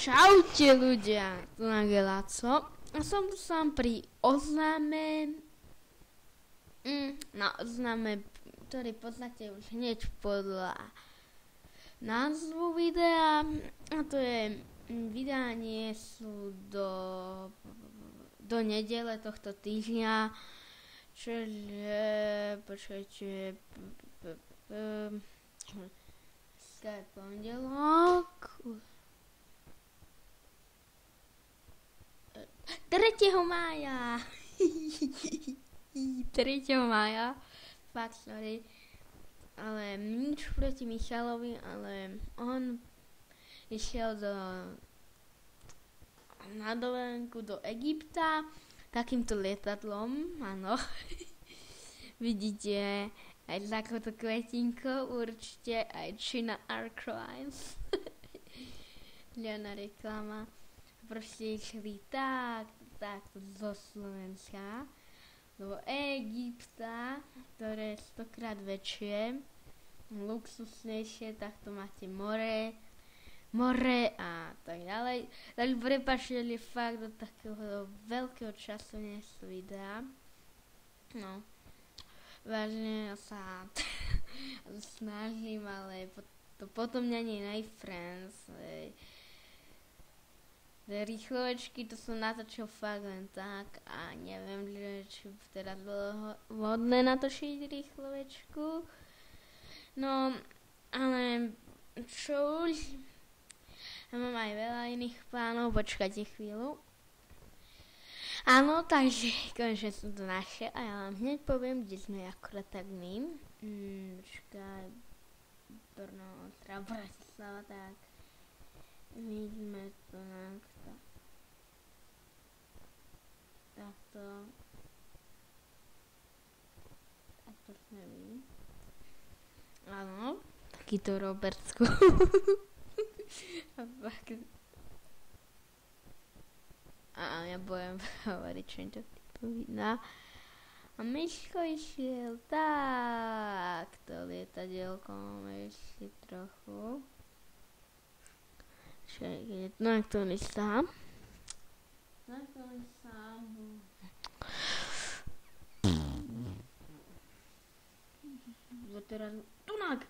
Čaute ľudia, tu na Gelaco. A som tu sám pri oznáme, ktorý poznáte už hneď podľa názvu videa. A to je, vydanie sú do nedele tohto týždňa, čiže, počkajte, pondelok, 3. mája. 3. mája. Fakt, sorry. Ale nič proti Michalovi, ale on išiel na dovolenku do Egypta takýmto lietadlom, áno. Vidíte aj takúto kvetinku, určite aj China Airlines. Ľana reklama. Proste išli takto zo Slovenska do Egypta, ktoré je 100-krát väčšie, luxusnejšie, takto máte more a tak ďalej. Tak prepáčte, fakt do takého veľkého času nie sú videá. No, vážne sa snažím, ale to potom nie je friends. Rýchlovečky, to som natočil fakt len tak a neviem, či teraz bolo vhodné natočiť rýchlovečku. No, ale čo už? Ja mám aj veľa iných plánov, počkajte chvíľu. Áno, takže konečne som to našiel a ja vám hneď poviem, kde sme akorát tak my. Počkaj, Brno, Bratislava, tak. My sme to takto sme my. Áno, takýto Robertsku. A ja budem hovoriť, čo im to vypovídá. A Miško išiel takto lietadielkom ešte trochu. Na ktorý sám. Teraz, tunak!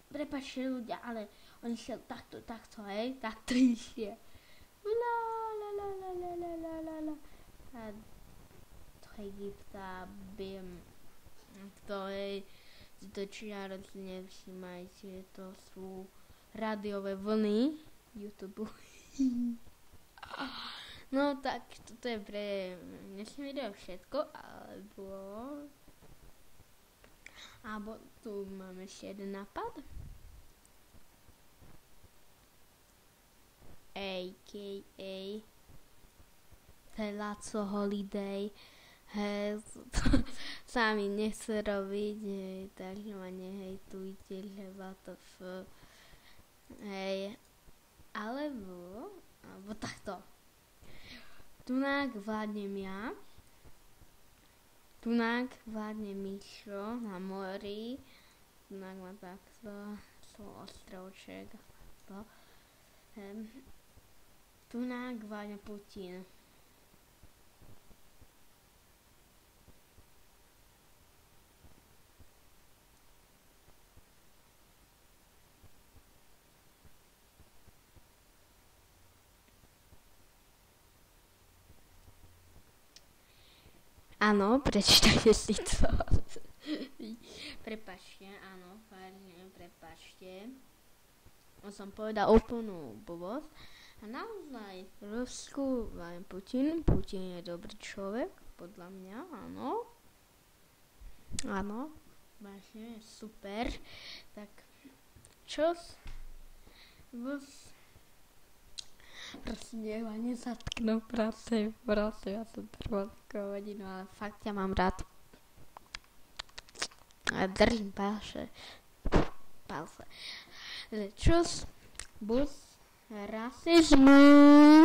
Prepáčte ľudia, ale on išiel takto, hej? Takto išiel. A do Egypta, to hej, to čiaroc nevšimajte, to sú rádiové vlny YouTube. No tak, toto je pre dnešné video všetko, alebo tu máme ešte jeden nápad. A.k.a. Gelaco Holiday. Hej, sa mi nechce robiť, takže ma nehejtujte, lebo to hej, alebo takto. Tunák vládnem ja, tunák vládne Mišo na mori, tunák má takto svoj ostrovček a takto. Tunák vládne Putin. Áno, prečítajte si to. Prepáčte, áno, vážne, prepáčte. Som povedal úplnú blbosť. A naozaj v Rusku Putin je dobrý človek, podľa mňa, áno. Áno, vážne, super. Tak, čo? Prosím, ma nezatknú, prosím, ja som trvalko hodinu, ale fakt ja mám rád. A držím palce. Čus, bus, rasizmus.